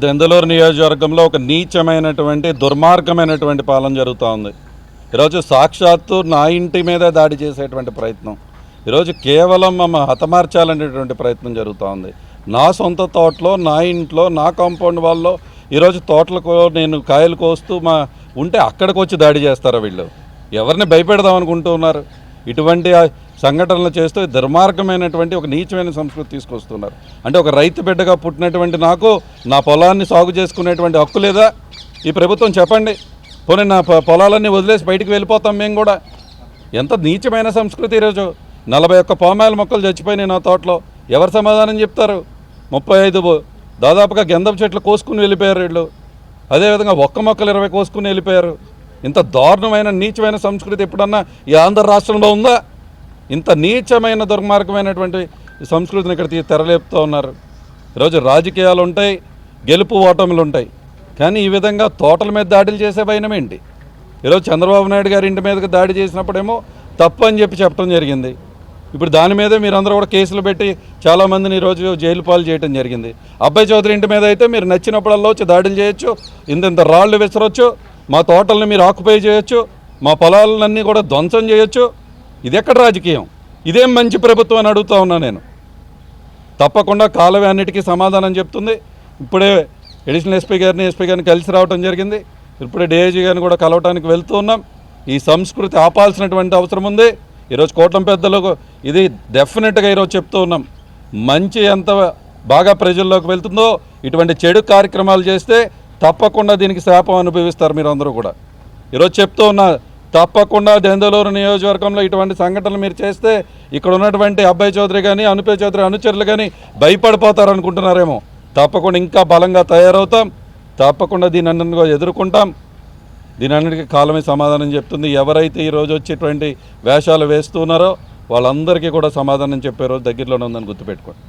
దెందులూరు నియోజకవర్గంలో ఒక నీచమైనటువంటి దుర్మార్గమైనటువంటి పాలన జరుగుతూ ఉంది. ఈరోజు సాక్షాత్తు నా ఇంటి మీద దాడి చేసేటువంటి ప్రయత్నం, ఈరోజు కేవలం హతమార్చాలనేటువంటి ప్రయత్నం జరుగుతూ ఉంది. నా సొంత తోటలో, నా ఇంట్లో, నా కాంపౌండ్ వాళ్ళలో ఈరోజు తోటలకు నేను కాయలు కోస్తూ ఉంటే అక్కడికి వచ్చి దాడి చేస్తారా వీళ్ళు? ఎవరిని భయపెడదాం అనుకుంటూ ఉన్నారు? ఇటువంటి సంఘటనలు చేస్తూ దుర్మార్గమైనటువంటి ఒక నీచమైన సంస్కృతి తీసుకొస్తున్నారు. అంటే ఒక రైతు బిడ్డగా పుట్టినటువంటి నాకు నా పొలాన్ని సాగు చేసుకునేటువంటి హక్కు లేదా ఈ ప్రభుత్వం? చెప్పండి. పోనీ నా పొలాలన్నీ వదిలేసి బయటికి వెళ్ళిపోతాం మేము కూడా. ఎంత నీచమైన సంస్కృతి! ఈరోజు 41 పామాయిల మొక్కలు చచ్చిపోయినాయి నా తోటలో. ఎవరు సమాధానం చెప్తారు? 35 దాదాపుగా గంధపు చెట్లు కోసుకుని వెళ్ళిపోయారు వీళ్ళు. అదేవిధంగా ఒక్క మొక్కలు 20 కోసుకుని వెళ్ళిపోయారు. ఇంత దారుణమైన నీచమైన సంస్కృతి ఎప్పుడన్నా ఈ ఆంధ్ర రాష్ట్రంలో ఉందా? ఇంత నీచమైన దుర్మార్గమైనటువంటి సంస్కృతిని ఇక్కడ తెరలేపుతూ ఉన్నారు. ఈరోజు రాజకీయాలు ఉంటాయి, గెలుపు ఓటములు ఉంటాయి, కానీ ఈ విధంగా తోటల మీద దాడులు చేసే భయం ఏంటి? ఈరోజు చంద్రబాబు నాయుడు గారి ఇంటి మీదకి దాడి చేసినప్పుడేమో తప్పు అని చెప్పడం జరిగింది. ఇప్పుడు దాని మీదే మీరందరూ కూడా కేసులు పెట్టి చాలామందిని ఈరోజు జైలు పాలు చేయడం జరిగింది. అబ్బాయి చౌదరి ఇంటి మీద అయితే మీరు నచ్చినప్పుడల్లా వచ్చి దాడులు చేయొచ్చు, ఇంత రాళ్ళు విసరొచ్చు, మా తోటల్ని మీరు ఆక్యుపై చేయొచ్చు, మా పొలాలన్నీ కూడా ధ్వంసం చేయొచ్చు. ఇది ఎక్కడ రాజకీయం? ఇదేం మంచి ప్రభుత్వం అని అడుగుతా ఉన్నా నేను. తప్పకుండా కాలమే అన్నిటికీ సమాధానం చెప్తుంది. ఇప్పుడే అడిషనల్ ఎస్పీ గారిని కలిసి రావడం జరిగింది. ఇప్పుడే డిఐజీ గారిని కూడా కలవటానికి వెళ్తూ ఉన్నాం. ఈ సంస్కృతి ఆపాల్సినటువంటి అవసరం ఉంది. ఈరోజు కూటమి పెద్దలకు ఇది డెఫినెట్గా ఈరోజు చెప్తూ ఉన్నాం. మంచి ఎంత బాగా ప్రజల్లోకి వెళ్తుందో ఇటువంటి చెడు కార్యక్రమాలు చేస్తే తప్పకుండా దీనికి శాపం అనుభవిస్తారు మీరు అందరూ కూడా. ఈరోజు చెప్తూ ఉన్నా, తప్పకుండా దెందులూరు నియోజకవర్గంలో ఇటువంటి సంఘటనలు మీరు చేస్తే ఇక్కడ ఉన్నటువంటి అబ్బాయి చౌదరి కానీ, అనుపే చౌదరి అనుచరులు కానీ భయపడిపోతారు అనుకుంటున్నారేమో. తప్పకుండా ఇంకా బలంగా తయారవుతాం. తప్పకుండా దీని అన్నింటిగా ఎదుర్కొంటాం. దీని అన్నిటికీ కాలమే సమాధానం చెప్తుంది. ఎవరైతే ఈరోజు వచ్చేటువంటి వేషాలు వేస్తున్నారో వాళ్ళందరికీ కూడా సమాధానం చెప్పే రోజు దగ్గరలోనే ఉందని గుర్తుపెట్టుకోండి.